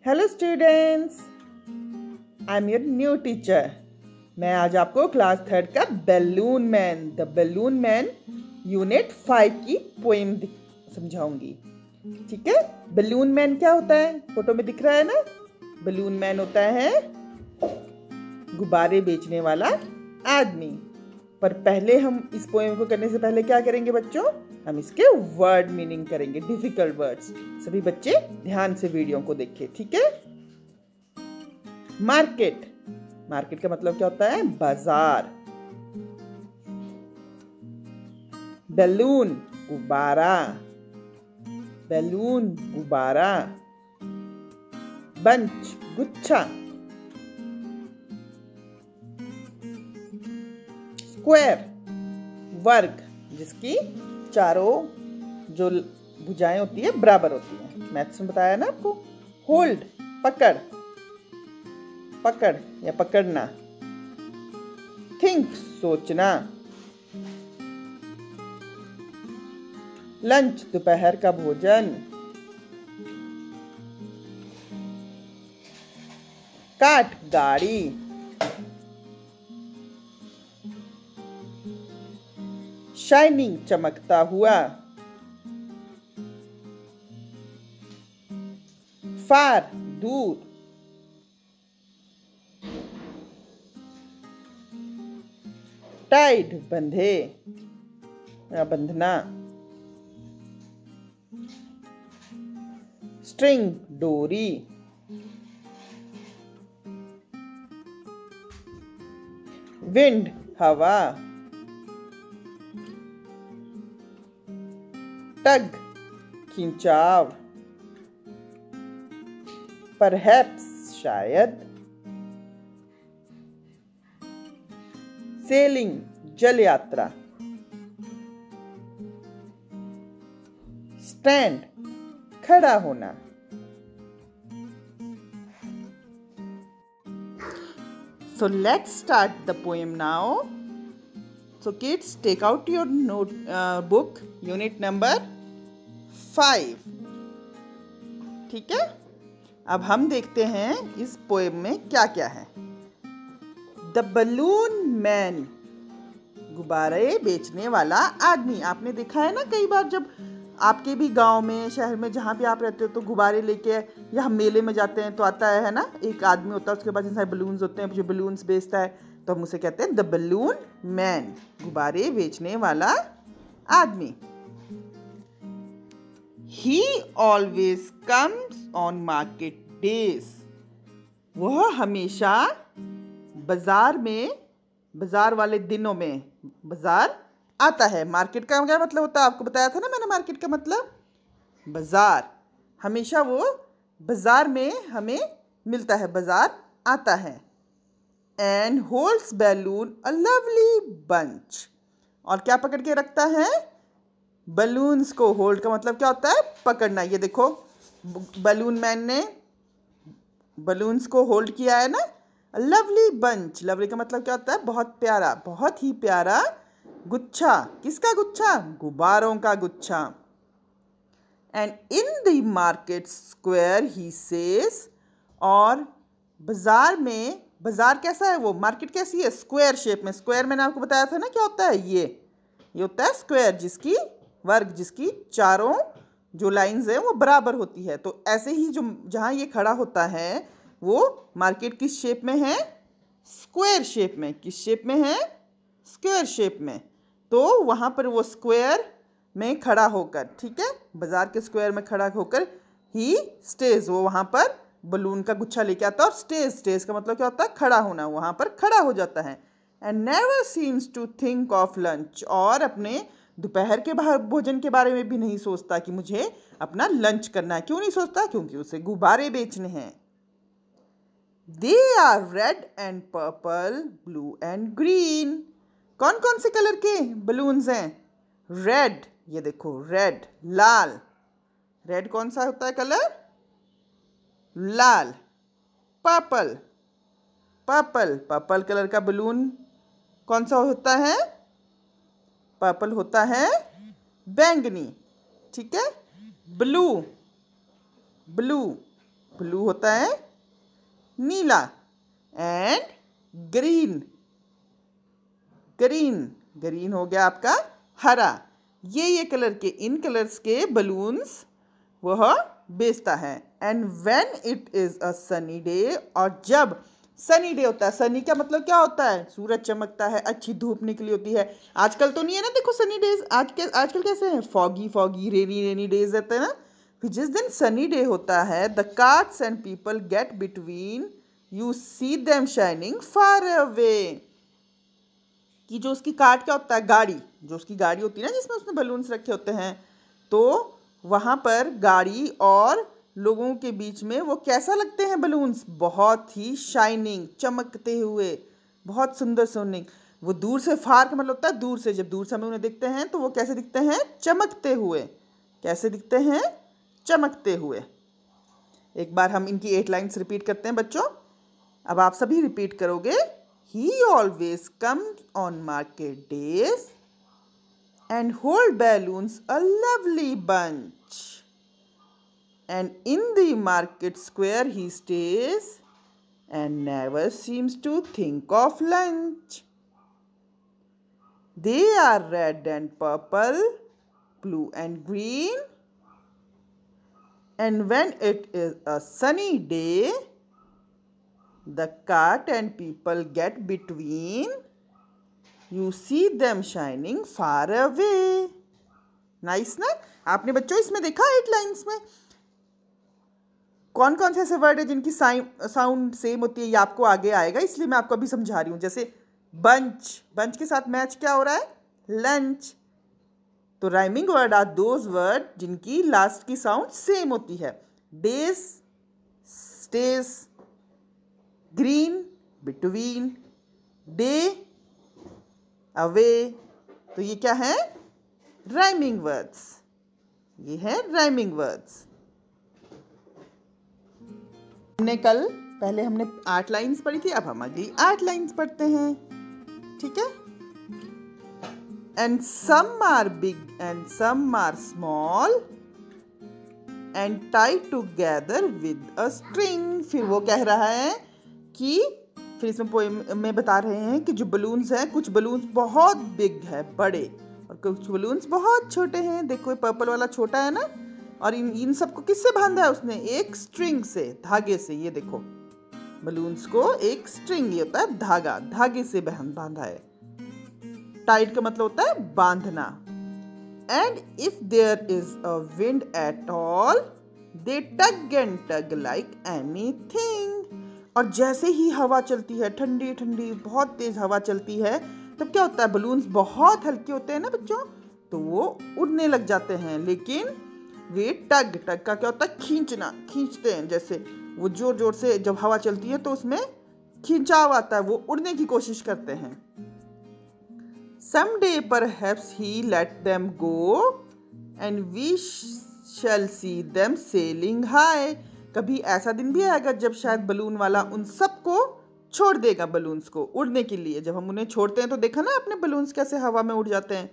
Hello students, I am your new teacher. मैं आज आपको क्लास 3 का balloon man the balloon man unit 5 की पोएम समझाऊंगी। ठीक है। बैलून मैन क्या होता है? फोटो में दिख रहा है ना। बैलून मैन होता है गुब्बारे बेचने वाला आदमी। पर पहले हम इस पोएम को करने से पहले क्या करेंगे बच्चों? हम इसके वर्ड मीनिंग करेंगे, डिफिकल्ट वर्ड्स। सभी बच्चे ध्यान से वीडियो को देखें, ठीक है। मार्केट, मार्केट का मतलब क्या होता है? बाजार। बैलून, गुब्बारा, बैलून गुब्बारा। बंच, गुच्छा। स्क्वायर, वर्ग, जिसकी चारों जो भुजाएं होती है बराबर होती है। मैथ्स में बताया ना आपको। होल्ड, पकड़, पकड़ या पकड़ना। थिंक, सोचना। लंच, दोपहर का भोजन। कार्ट, गाड़ी। शाइनिंग, चमकता हुआ। फार, दूर। टाइड, बंधे या बंधना। स्ट्रिंग, डोरी। विंड, हवा। टग, खिंचाव। परहैप्स, शायद। सेलिंग, जल यात्रा। स्टैंड, खड़ा होना। So let's start the poem now. So kids, take out your book, unit number 5. ठीक है। अब हम देखते हैं इस पोएम में क्या क्या है। द बलून मैन, गुब्बारे बेचने वाला आदमी। आपने देखा है ना कई बार, जब आपके भी गांव में, शहर में, जहाँ भी आप रहते हो, तो गुब्बारे लेके या हम मेले में जाते हैं तो आता है ना, एक आदमी होता है, उसके पास सारे बलून्स होते हैं, जो बलून्स बेचता है, तो हम उसे कहते हैं द बलून मैन, गुब्बारे बेचने वाला आदमी। He always comes on market days. वह हमेशा बाजार में, बाजार वाले दिनों में बाजार आता है। मार्केट का क्या मतलब होता है? आपको बताया था ना मैंने, मार्केट का मतलब बाजार। हमेशा वो बाजार में हमें मिलता है, बाजार आता है। And holds balloon a lovely bunch. और क्या पकड़ के रखता है? बलून्स को। होल्ड का मतलब क्या होता है? पकड़ना। ये देखो, बलून मैन ने बलून्स को होल्ड किया है ना। लवली बंच, लवली का मतलब क्या होता है? बहुत प्यारा, बहुत ही प्यारा गुच्छा। किसका गुच्छा? गुब्बारों का गुच्छा। And in the market square he says, और बाजार में, बाजार कैसा है वो? मार्केट कैसी है? स्क्वायर शेप में। स्क्वायर मैंने आपको बताया था ना क्या होता है? ये होता है स्क्वायर, जिसकी वर्ग, जिसकी चारों जो लाइंस हैं वो बराबर होती है। तो ऐसे ही जो जहाँ ये खड़ा होता है वो मार्केट किस शेप में है? स्क्वायर शेप में। किस शेप में है? स्क्वायर शेप में। तो वहाँ पर वो स्क्वायर में खड़ा होकर, ठीक है, बाजार के स्क्वायर में खड़ा होकर ही स्टेज, वो वहाँ पर बलून का गुच्छा लेके आता है। और स्टेज, स्टेज का मतलब क्या होता है? खड़ा होना। वहाँ पर खड़ा हो जाता है। And never seems to think of lunch, और अपने दोपहर के भोजन के बारे में भी नहीं सोचता कि मुझे अपना लंच करना है। क्यों नहीं सोचता? क्योंकि उसे गुब्बारे बेचने हैं। They are red and purple, blue and green. कौन कौन से कलर के बलून्स हैं? रेड, ये देखो रेड, लाल। रेड कौन सा होता है कलर? लाल। पर्पल, पर्पल, पर्पल कलर का बलून कौन सा होता है? पर्पल होता है बैंगनी। ठीक है। ब्लू, ब्लू ब्लू होता है नीला, एंड ग्रीन, ग्रीन, ग्रीन हो गया आपका हरा। ये कलर के, इन कलर्स के बलून्स वह बेचता है। And when it is a sunny day, और जब सनी डे होता है, सनी का मतलब क्या होता है, सूरज चमकता है, अच्छी धूप निकली होती है। आजकल तो नहीं है ना, देखो सनी डेज, आजकल कैसे हैं, फॉगी फॉगी रेनी डेज रहते हैं ना। फिर जिस दिन सनी डे होता है, the carts and people get between, you see them shining far away. कि जो उसकी कार्ट क्या होता है, गाड़ी, जो उसकी गाड़ी होती है ना जिसमें उसने बलून्स रखे होते हैं, तो वहाँ पर गाड़ी और लोगों के बीच में वो कैसा लगते हैं बलून्स, बहुत ही शाइनिंग, चमकते हुए, बहुत सुंदर सोनिंग। वो दूर से, फार का मतलब होता है दूर से, जब दूर से हमें उन्हें दिखते हैं तो वो कैसे दिखते हैं, चमकते हुए। कैसे दिखते हैं, चमकते हुए। एक बार हम इनकी 8 लाइन्स रिपीट करते हैं बच्चों। अब आप सभी रिपीट करोगे। He always comes on market days and hold balloons a lovely bunch. And in the market square he stays and never seems to think of lunch. They are red and purple, blue and green. And when it is a sunny day, the cart and people get between, you see them shining far away. Nice ना। आपने बच्चों इसमें देखा 8 lines में कौन कौन से ऐसे वर्ड है जिनकी साउंड सेम होती है, ये आपको आगे आएगा, इसलिए मैं आपको अभी समझा रही हूँ। जैसे बंच, बंच के साथ मैच क्या हो रहा है, लंच। तो rhyming word are those word जिनकी लास्ट की साउंड सेम होती है। Days, stage, green, between, day, away. तो ये क्या है, राइमिंग वर्ड्स। ये है राइमिंग वर्ड्स। हमने कल पहले हमने 8 लाइन्स पढ़ी थी, अब हम अगली 8 लाइन्स पढ़ते हैं, ठीक है। And some are big and some are small and tied together with a string. फिर वो कह रहा है कि, फिर इसमें पोएम में बता रहे हैं कि जो बलून्स हैं, कुछ बलून्स बहुत बिग है, बड़े, और कुछ बलून्स बहुत छोटे हैं। देखो ये पर्पल वाला छोटा है ना, और इन सबको किससे बांधा है उसने, एक स्ट्रिंग से, धागे से। ये देखो बलून्स को एक स्ट्रिंग, ये होता है धागा, धागे से बांधा है। टाइड का मतलब होता है बांधना। And if there is a wind at all, they tug and tug like anything. और जैसे ही हवा चलती है, ठंडी ठंडी बहुत तेज हवा चलती है, तब क्या होता है, बलून्स बहुत हल्के होते हैं ना बच्चों, तो वो उड़ने लग जाते हैं। लेकिन वे टग, टग का क्या होता है, खींचना, खींचते हैं। जैसे वो जोर जोर से जब हवा चलती है तो उसमें खिंचाव आता है, वो उड़ने की कोशिश करते हैं। Someday perhaps he let them go and we shall see them sailing high. कभी ऐसा दिन भी आएगा जब शायद बलून वाला उन सबको छोड़ देगा, बलून्स को उड़ने के लिए। जब हम उन्हें छोड़ते हैं तो देखा ना अपने बलून्स कैसे हवा में उड़ जाते हैं।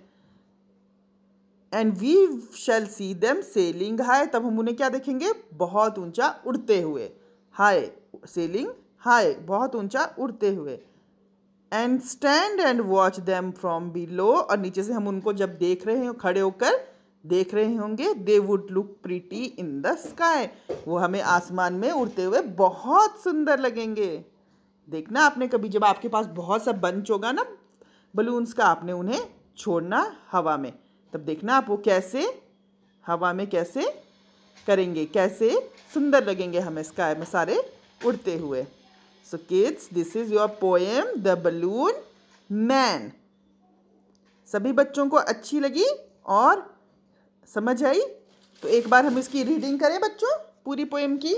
And we shall see them sailing high, तब हम उन्हें क्या देखेंगे, बहुत ऊंचा उड़ते हुए। हाई, सेलिंग हाई, बहुत ऊंचा उड़ते हुए। And stand and watch them from below, और नीचे से हम उनको जब देख रहे हैं, खड़े होकर देख रहे होंगे। They would look pretty in the sky, वो हमें आसमान में उड़ते हुए बहुत सुंदर लगेंगे। देखना आपने कभी, जब आपके पास बहुत सा बंच होगा ना बलून्स का, आपने उन्हें छोड़ना हवा में, तब देखना आप वो कैसे हवा में कैसे करेंगे, कैसे सुंदर लगेंगे हमें स्काई में सारे उड़ते हुए। So kids, this is your poem, The Balloon Man. सभी बच्चों को अच्छी लगी और समझ आई? तो एक बार हम इसकी रीडिंग करें बच्चों, पूरी पोएम की।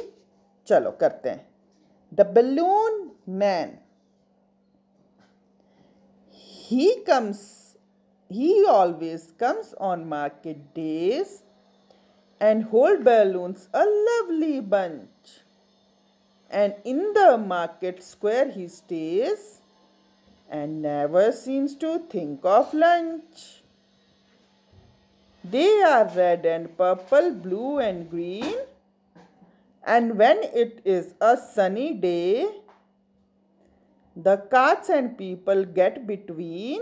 चलो करते हैं। The Balloon Man. He always comes on market days and hold balloons a lovely bunch. And in the market square he stays and never seems to think of lunch. They are red and purple, blue and green. And when it is a sunny day, the carts and people get between.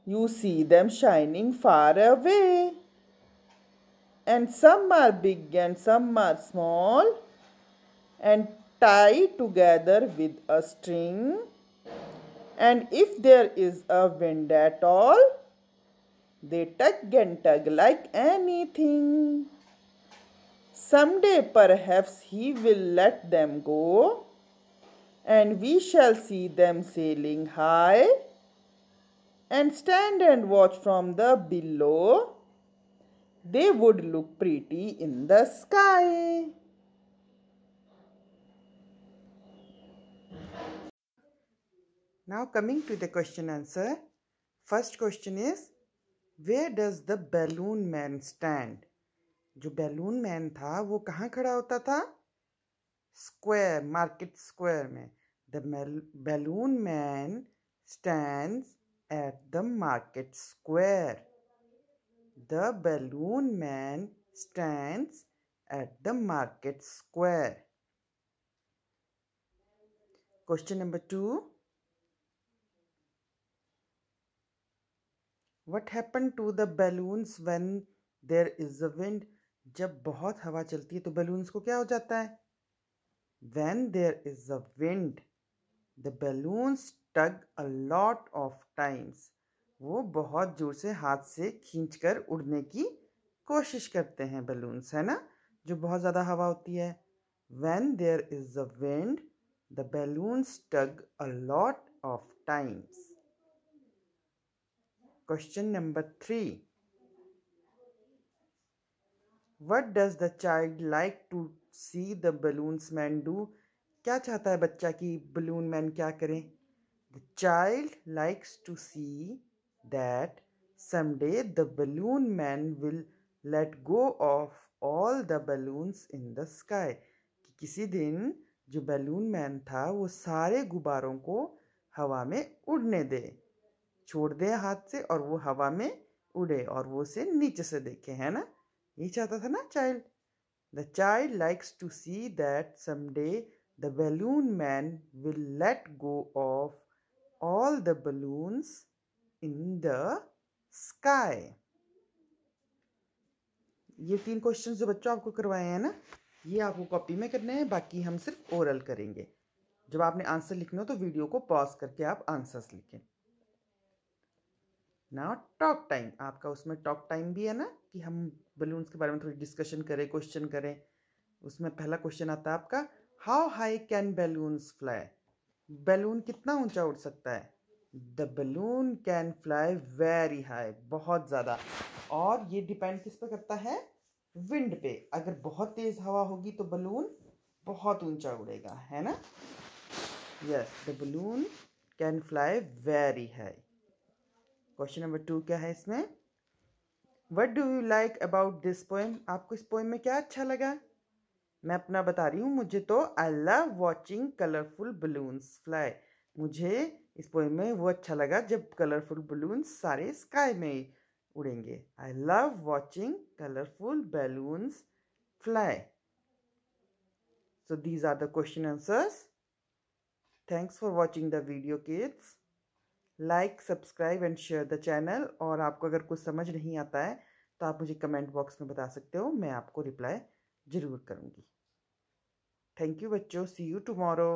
You see them shining far away. And some are big and some are small and tied together with a string. And if there is a wind at all, they tug and tug like anything. Someday perhaps he will let them go, and we shall see them sailing high and stand and watch from the below. They would look pretty in the sky. Now coming to the question answer. First question is, where does the balloon man stand? जो balloon man था वो कहाँ खड़ा होता था? Square, market square में. The balloon man stands at the market square. The balloon man stands at the market square. Question number 2. What happened to the balloons when there is a wind? जब बहुत हवा चलती है तो balloons को क्या हो जाता है? When there is a wind, the balloons tug a lot of times. वो बहुत जोर से हाथ से खींचकर उड़ने की कोशिश करते हैं balloons, है ना? जो बहुत ज़्यादा हवा होती है. When there is a wind, the balloons tug a lot of times. Question number 3. What does the child like to see the balloons man do? क्या चाहता है बच्चा कि balloon man क्या करे? The child likes to see that someday the balloon man will let go of all the balloons in the sky. कि किसी दिन जो balloon man था वो सारे गुब्बारों को हवा में उड़ने दे, छोड़ दे हाथ से और वो हवा में उड़े और वो उसे नीचे से देखे, है ना? ये चाहता था ना child. The child likes to see that someday the balloon man will let go of all the balloons in the sky. ये 3 क्वेश्चंस जो बच्चों आपको करवाए हैं ना, ये आपको कॉपी में करने हैं, बाकी हम सिर्फ ओरल करेंगे. जब आपने आंसर लिखना हो तो वीडियो को पॉज करके आप आंसर्स लिखें. Now talk time. आपका उसमें टॉक टाइम भी है ना, कि हम बलून्स के बारे में थोड़ी डिस्कशन करें, क्वेश्चन करें. उसमें पहला क्वेश्चन आता है आपका, how high can balloons fly? Balloon कितना ऊंचा उड़ सकता है? The balloon can fly very high, बहुत ज़्यादा. और ये डिपेंड किस पे करता है? विंड पे. अगर बहुत तेज हवा होगी तो बलून बहुत ऊंचा उड़ेगा, है ना? Yes, the balloon can fly very high. Question number 2 क्या है इसमें? What do you like about this poem? आपको इस पोएम में क्या अच्छा लगा? मैं अपना बता रही हूँ. मुझे तो आई love watching colourful balloons fly. मुझे इस पोएम में वो अच्छा लगा जब कलरफुल बलून्स सारे स्काई में उड़ेंगे. I love watching colourful balloons fly. So these are the question answers. Thanks for watching the video, kids. Like, subscribe and share the channel. और आपको अगर कुछ समझ नहीं आता है तो आप मुझे कमेंट बॉक्स में बता सकते हो, मैं आपको रिप्लाई ज़रूर करूँगी. थैंक यू बच्चों. सी यू टुमारो.